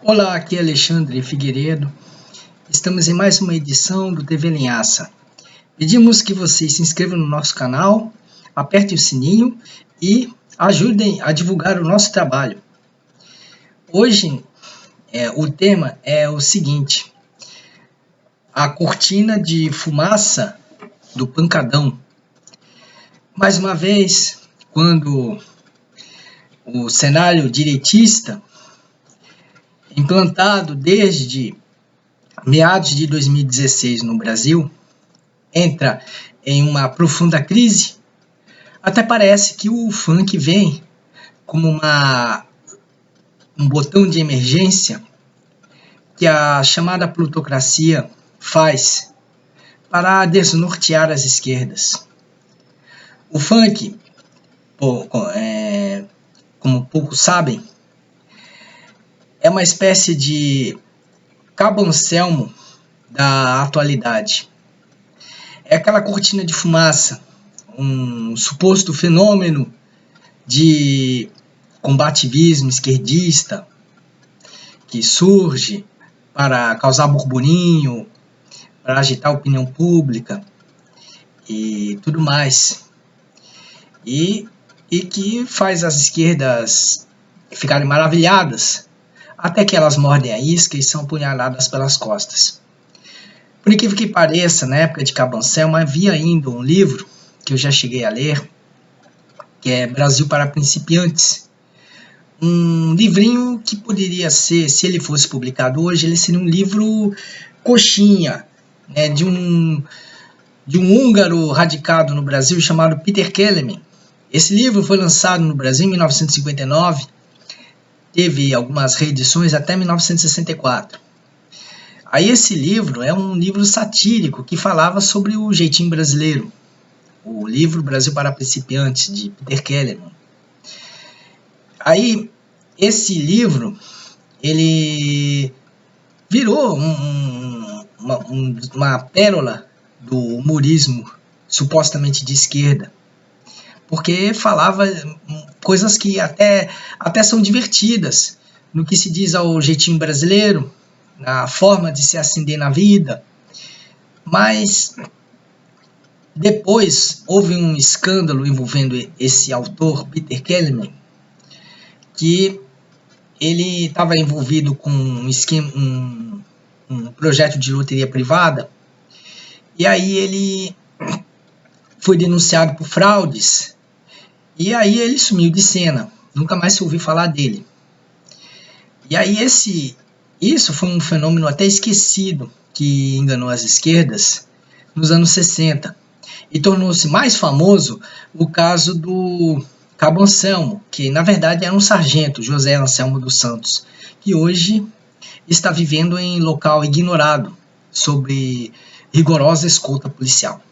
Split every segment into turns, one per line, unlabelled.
Olá, aqui é Alexandre Figueiredo. Estamos em mais uma edição do TV Linhaça. Pedimos que vocês se inscrevam no nosso canal, apertem o sininho e ajudem a divulgar o nosso trabalho. Hoje, o tema é o seguinte: a cortina de fumaça do pancadão. Mais uma vez, quando o cenário direitista, implantado desde meados de 2016 no Brasil, entra em uma profunda crise, até parece que o funk vem como um botão de emergência que a chamada plutocracia faz para desnortear as esquerdas. O funk, como poucos sabem, é uma espécie de Cabo Anselmo da atualidade. É aquela cortina de fumaça, um suposto fenômeno de combativismo esquerdista que surge para causar burburinho, para agitar a opinião pública e tudo mais. E que faz as esquerdas ficarem maravilhadas até que elas mordem a isca e são apunhaladas pelas costas. Por incrível que pareça, na época de Cabo Anselmo havia ainda um livro que eu já cheguei a ler, que é Brasil para Principiantes. Um livrinho que poderia ser, se ele fosse publicado hoje, ele seria um livro coxinha, né, de um húngaro radicado no Brasil chamado Peter Kelemen. Esse livro foi lançado no Brasil em 1959, teve algumas reedições até 1964. Aí esse livro é um livro satírico que falava sobre o jeitinho brasileiro. O livro Brasil para Principiantes, de Peter Kelemen. Aí esse livro, ele virou uma pérola do humorismo supostamente de esquerda, porque falava coisas que até são divertidas no que se diz ao jeitinho brasileiro, na forma de se ascender na vida. Mas depois houve um escândalo envolvendo esse autor, Peter Kelemen, que ele estava envolvido com um projeto de loteria privada, e aí ele foi denunciado por fraudes, e aí ele sumiu de cena, nunca mais se ouviu falar dele. E aí isso foi um fenômeno até esquecido, que enganou as esquerdas nos anos 60, e tornou-se mais famoso o caso do Cabo Anselmo, que na verdade era um sargento, José Anselmo dos Santos, que hoje está vivendo em local ignorado, sob rigorosa escolta policial.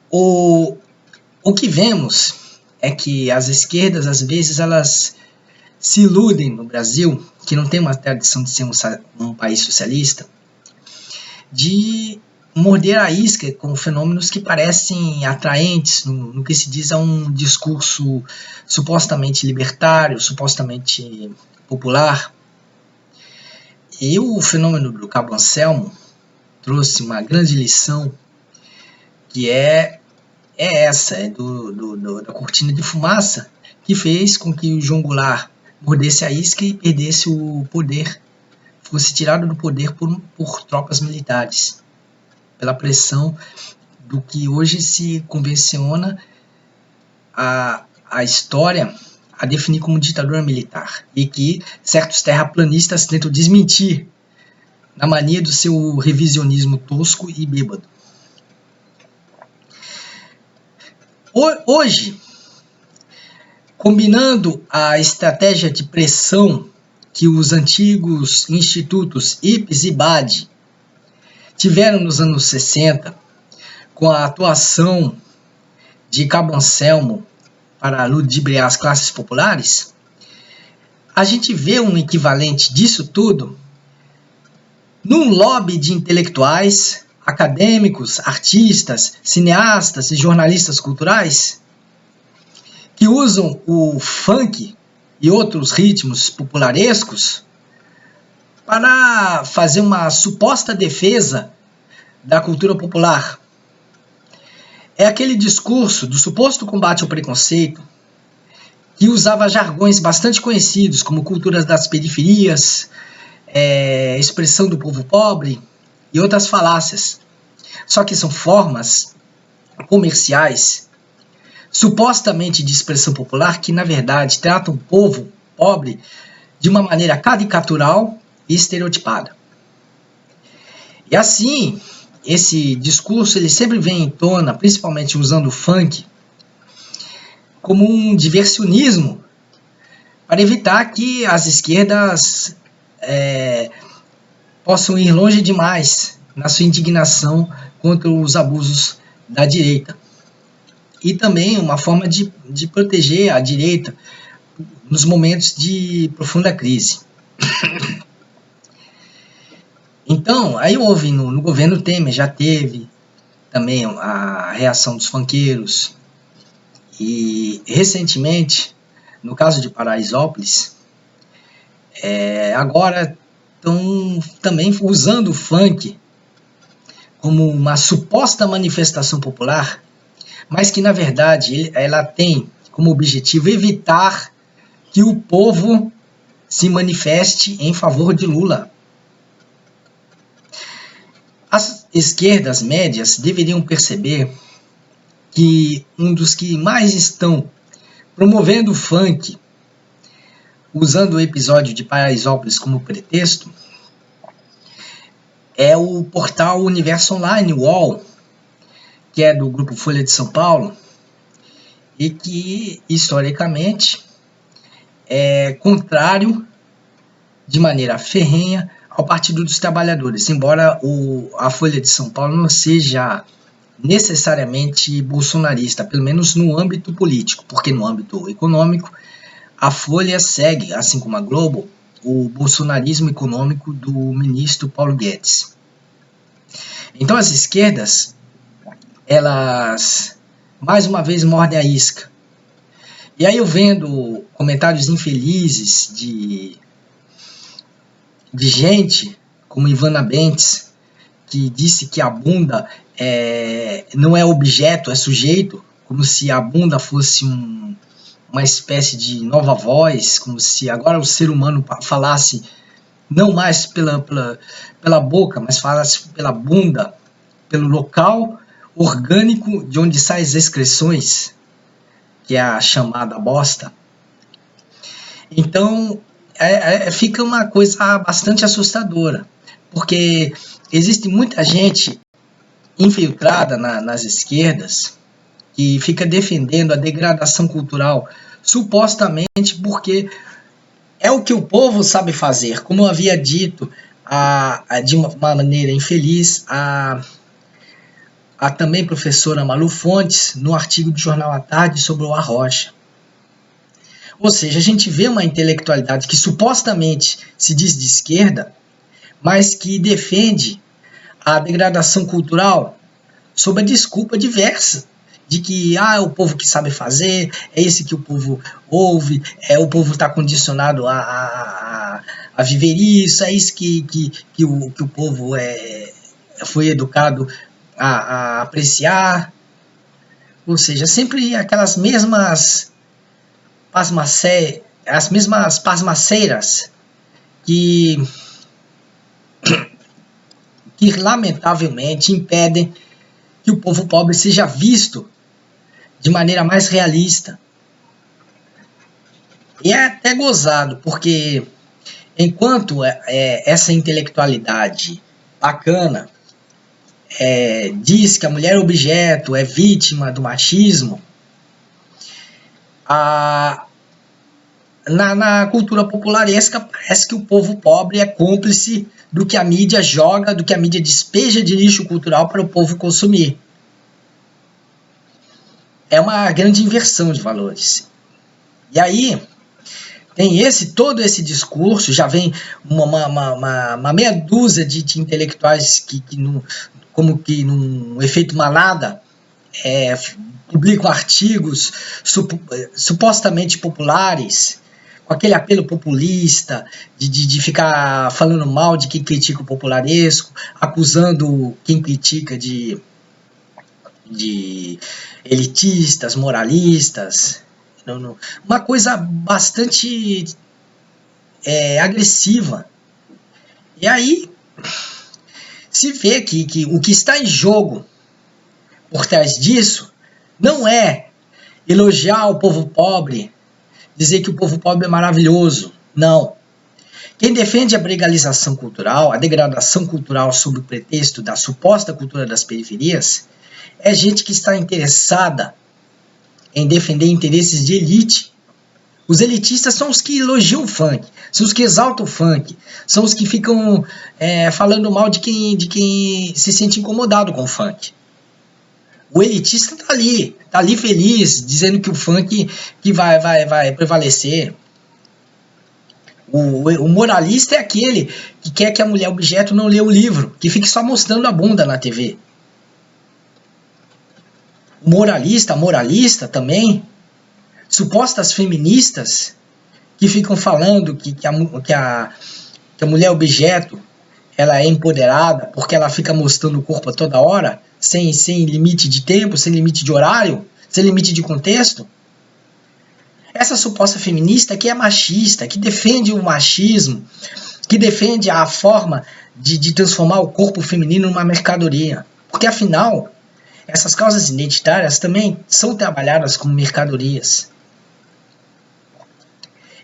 O que vemos é que as esquerdas, às vezes, elas se iludem no Brasil, que não tem uma tradição de ser um país socialista, de morder a isca com fenômenos que parecem atraentes no que se diz a um discurso supostamente libertário, supostamente popular. E o fenômeno do Cabo Anselmo trouxe uma grande lição, que é da cortina de fumaça, que fez com que o João Goulart mordesse a isca e perdesse o poder, fosse tirado do poder por tropas militares, pela pressão do que hoje se convenciona a história a definir como ditadura militar, e que certos terraplanistas tentam desmentir na mania do seu revisionismo tosco e bêbado. Hoje, combinando a estratégia de pressão que os antigos institutos IPES e BAD tiveram nos anos 60, com a atuação de Cabo Anselmo para ludibriar as classes populares, a gente vê um equivalente disso tudo num lobby de intelectuais, acadêmicos, artistas, cineastas e jornalistas culturais que usam o funk e outros ritmos popularescos para fazer uma suposta defesa da cultura popular. É aquele discurso do suposto combate ao preconceito que usava jargões bastante conhecidos, como culturas das periferias, expressão do povo pobre e outras falácias. Só que são formas comerciais, supostamente de expressão popular, que na verdade tratam o povo pobre de uma maneira caricatural e estereotipada. E assim, esse discurso ele sempre vem em tona, principalmente usando o funk, como um diversionismo para evitar que as esquerdas possam ir longe demais na sua indignação contra os abusos da direita. E também uma forma de proteger a direita nos momentos de profunda crise. Então, aí houve no governo Temer, já teve também a reação dos funkeiros. E recentemente, no caso de Paraisópolis, agora estão também usando o funk como uma suposta manifestação popular, mas que na verdade ela tem como objetivo evitar que o povo se manifeste em favor de Lula. As esquerdas médias deveriam perceber que um dos que mais estão promovendo o funk, usando o episódio de Paraisópolis como pretexto, é o portal Universo Online, UOL, que é do grupo Folha de São Paulo, e que, historicamente, é contrário, de maneira ferrenha, ao Partido dos Trabalhadores, embora a Folha de São Paulo não seja necessariamente bolsonarista, pelo menos no âmbito político, porque no âmbito econômico, a Folha segue, assim como a Globo, o bolsonarismo econômico do ministro Paulo Guedes. Então as esquerdas, elas mais uma vez mordem a isca. E aí eu vendo comentários infelizes de gente como Ivana Bentes, que disse que a bunda não é objeto, é sujeito, como se a bunda fosse uma espécie de nova voz, como se agora o ser humano falasse não mais pela boca, mas falasse pela bunda, pelo local orgânico de onde saem as excreções, que é a chamada bosta. Então, fica uma coisa bastante assustadora, porque existe muita gente infiltrada nas esquerdas que fica defendendo a degradação cultural, supostamente porque é o que o povo sabe fazer. Como eu havia dito, de uma maneira infeliz, a também professora Malu Fontes, no artigo do Jornal à Tarde sobre o Arrocha. Ou seja, a gente vê uma intelectualidade que supostamente se diz de esquerda, mas que defende a degradação cultural sob a desculpa diversa de que é o povo que sabe fazer, é esse que o povo ouve, o povo está condicionado a viver isso, é isso que o povo foi educado a apreciar. Ou seja, sempre aquelas mesmas pasmaceiras que lamentavelmente impedem que o povo pobre seja visto de maneira mais realista. E é até gozado, porque enquanto essa intelectualidade bacana diz que a mulher é objeto, é vítima do machismo, na cultura popularesca parece que o povo pobre é cúmplice do que a mídia joga, do que a mídia despeja de lixo cultural para o povo consumir. É uma grande inversão de valores. E aí tem todo esse discurso, já vem uma meia dúzia de intelectuais que como que num efeito manada publicam artigos supostamente populares, com aquele apelo populista, de ficar falando mal de quem critica o popularesco, acusando quem critica de elitistas, moralistas. Uma coisa bastante agressiva. E aí se vê que o que está em jogo por trás disso não é elogiar o povo pobre, dizer que o povo pobre é maravilhoso. Não. Quem defende a brigalização cultural, a degradação cultural sob o pretexto da suposta cultura das periferias, é gente que está interessada em defender interesses de elite. Os elitistas são os que elogiam o funk, são os que exaltam o funk, são os que ficam falando mal de quem se sente incomodado com o funk. O elitista tá ali feliz, dizendo que o funk que vai prevalecer. O moralista é aquele que quer que a mulher objeto não lê o livro, que fique só mostrando a bunda na TV. O moralista, a moralista também, supostas feministas que ficam falando que a mulher objeto ela é empoderada porque ela fica mostrando o corpo a toda hora, sem limite de tempo, sem limite de horário, sem limite de contexto. Essa suposta feminista que é machista, que defende o machismo, que defende a forma de transformar o corpo feminino numa mercadoria. Porque afinal, essas causas identitárias também são trabalhadas como mercadorias.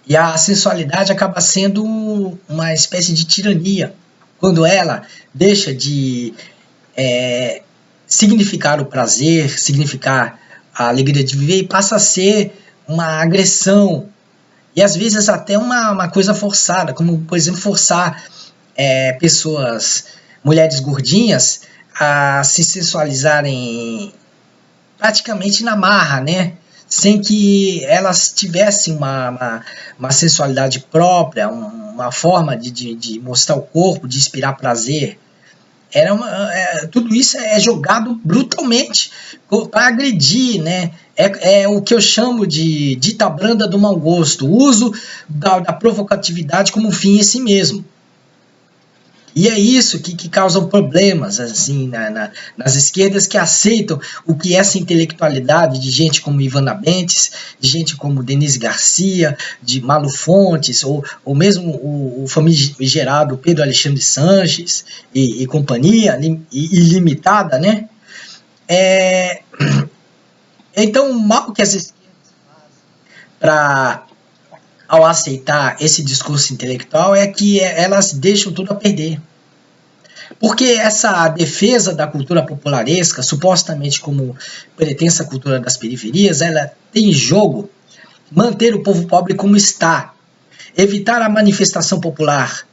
E a sensualidade acaba sendo uma espécie de tirania, quando ela deixa de significar o prazer, significar a alegria de viver e passa a ser uma agressão. E às vezes até uma coisa forçada, como por exemplo forçar pessoas, mulheres gordinhas, a se sensualizarem praticamente na marra, né? Sem que elas tivessem uma sensualidade própria, uma forma de mostrar o corpo, de inspirar prazer. Tudo isso é jogado brutalmente para agredir, né? É o que eu chamo de dita branda do mau gosto, o uso da provocatividade como fim em si mesmo. E é isso que causa problemas assim, nas esquerdas, que aceitam o que essa intelectualidade de gente como Ivana Bentes, de gente como Denise Garcia, de Malu Fontes, ou mesmo o famigerado Pedro Alexandre Sanches e companhia, ilimitada, né? Então, o mal que as esquerdas fazem ao aceitar esse discurso intelectual é que elas deixam tudo a perder. Porque essa defesa da cultura popularesca, supostamente como pertence à cultura das periferias, ela tem em jogo manter o povo pobre como está, evitar a manifestação popular,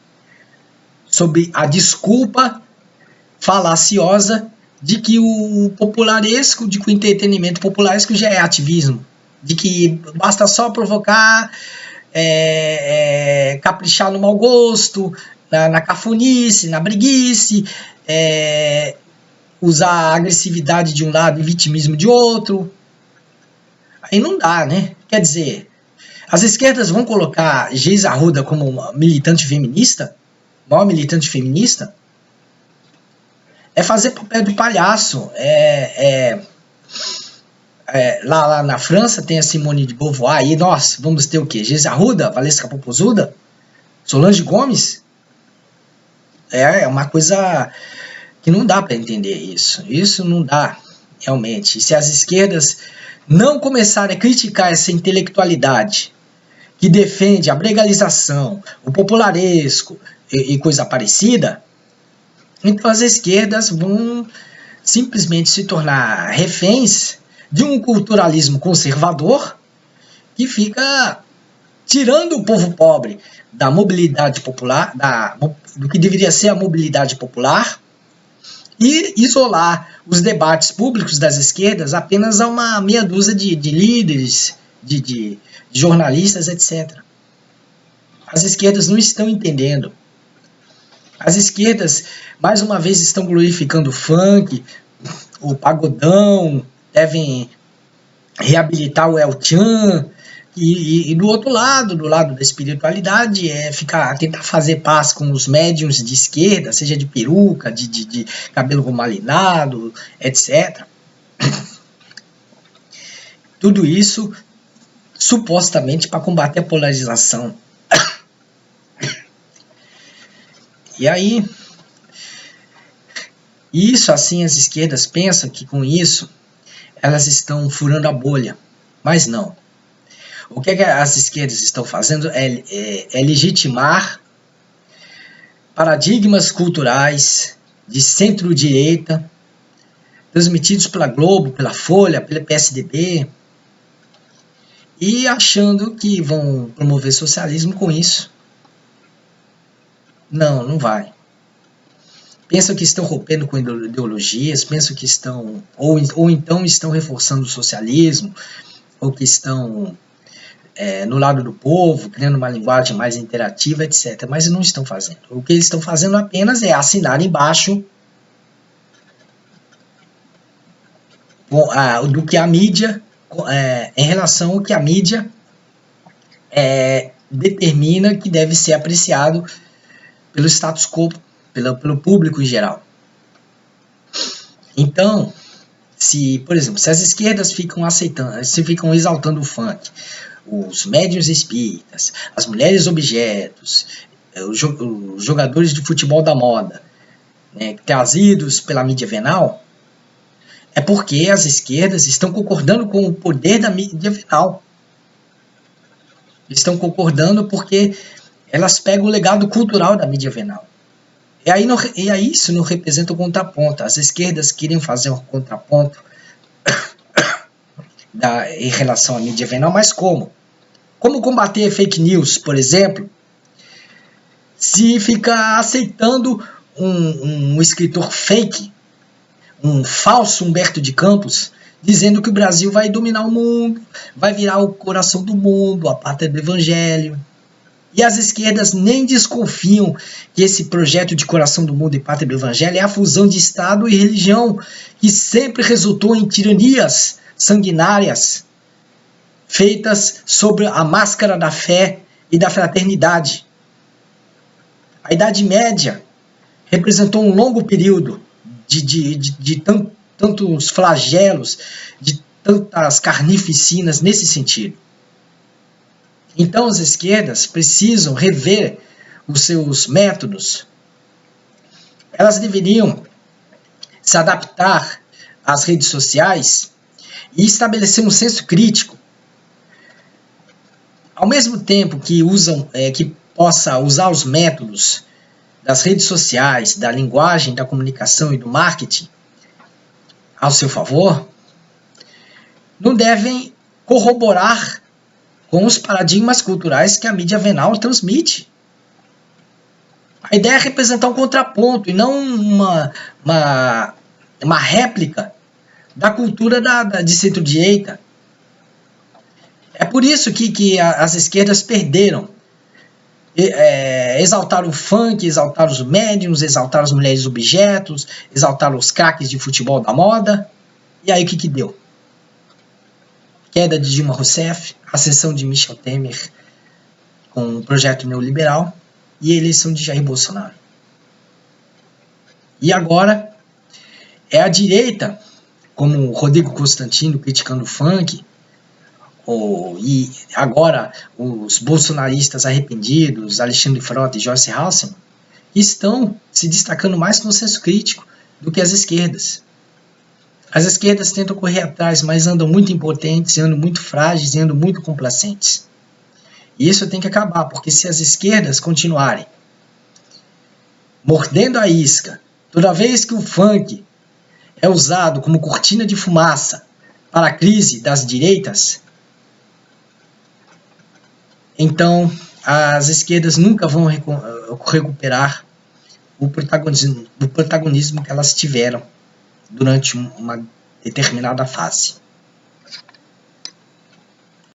sob a desculpa falaciosa de que o popularesco, de que o entretenimento popularesco já é ativismo, de que basta só provocar, caprichar no mau gosto, na cafonice, na briguice, usar a agressividade de um lado e vitimismo de outro. Aí não dá, né? Quer dizer, as esquerdas vão colocar Geisa Arruda como uma militante feminista, maior militante feminista, é fazer papel de palhaço. Lá na França tem a Simone de Beauvoir, e nós vamos ter o quê? Geisa Arruda, Valesca Popozuda, Solange Gomes? É uma coisa que não dá para entender isso. Isso não dá, realmente. Se as esquerdas não começarem a criticar essa intelectualidade que defende a brigalização, o popularesco e coisa parecida, então as esquerdas vão simplesmente se tornar reféns de um culturalismo conservador que fica tirando o povo pobre da mobilidade popular, do que deveria ser a mobilidade popular, e isolar os debates públicos das esquerdas apenas a uma meia dúzia de líderes, de jornalistas, etc. As esquerdas não estão entendendo. As esquerdas, mais uma vez, estão glorificando o funk, o pagodão, devem reabilitar o El Chan, E do outro lado, do lado da espiritualidade, tentar fazer paz com os médiuns de esquerda, seja de peruca, de cabelo gomalinado, etc. Tudo isso supostamente para combater a polarização. E aí, isso assim, as esquerdas pensam que com isso elas estão furando a bolha, mas não. O que as esquerdas estão fazendo é legitimar paradigmas culturais de centro-direita, transmitidos pela Globo, pela Folha, pela PSDB, e achando que vão promover socialismo com isso. Não, não vai. Pensam que estão rompendo com ideologias, pensam que estão, ou então estão reforçando o socialismo, ou que estão no lado do povo, criando uma linguagem mais interativa, etc. Mas não estão fazendo. O que eles estão fazendo apenas é assinar embaixo do que a mídia, em relação ao que a mídia determina que deve ser apreciado pelo status quo, pelo público em geral. Então, por exemplo, se as esquerdas ficam exaltando o funk, os médiuns espíritas, as mulheres objetos, os jogadores de futebol da moda, trazidos pela mídia venal, é porque as esquerdas estão concordando com o poder da mídia venal. Estão concordando porque elas pegam o legado cultural da mídia venal. E aí isso não representa o contraponto. As esquerdas querem fazer um contraponto em relação à mídia venal, mas como? Como combater fake news, por exemplo, se fica aceitando um escritor fake, um falso Humberto de Campos, dizendo que o Brasil vai dominar o mundo, vai virar o coração do mundo, a pátria do evangelho. E as esquerdas nem desconfiam que esse projeto de coração do mundo e pátria do evangelho é a fusão de Estado e religião, que sempre resultou em tiranias sanguinárias, feitas sobre a máscara da fé e da fraternidade. A Idade Média representou um longo período de tantos flagelos, de tantas carnificinas nesse sentido. Então as esquerdas precisam rever os seus métodos. Elas deveriam se adaptar às redes sociais e estabelecer um senso crítico. Ao mesmo tempo que possa usar os métodos das redes sociais, da linguagem, da comunicação e do marketing ao seu favor, não devem corroborar com os paradigmas culturais que a mídia venal transmite. A ideia é representar um contraponto e não uma réplica da cultura de centro-direita. É por isso que as esquerdas perderam. Exaltaram o funk, exaltaram os médiums, exaltaram as mulheres objetos, exaltaram os craques de futebol da moda. E aí o que deu? Queda de Dilma Rousseff, ascensão de Michel Temer com o projeto neoliberal e a eleição de Jair Bolsonaro. E agora é a direita, como o Rodrigo Constantino criticando o funk, e agora os bolsonaristas arrependidos, Alexandre Frota e Joyce Hasselmann, estão se destacando mais com o senso crítico do que as esquerdas. As esquerdas tentam correr atrás, mas andam muito impotentes, andam muito frágeis e andam muito complacentes. E isso tem que acabar, porque se as esquerdas continuarem mordendo a isca, toda vez que o funk é usado como cortina de fumaça para a crise das direitas, então as esquerdas nunca vão recuperar o protagonismo que elas tiveram durante uma determinada fase.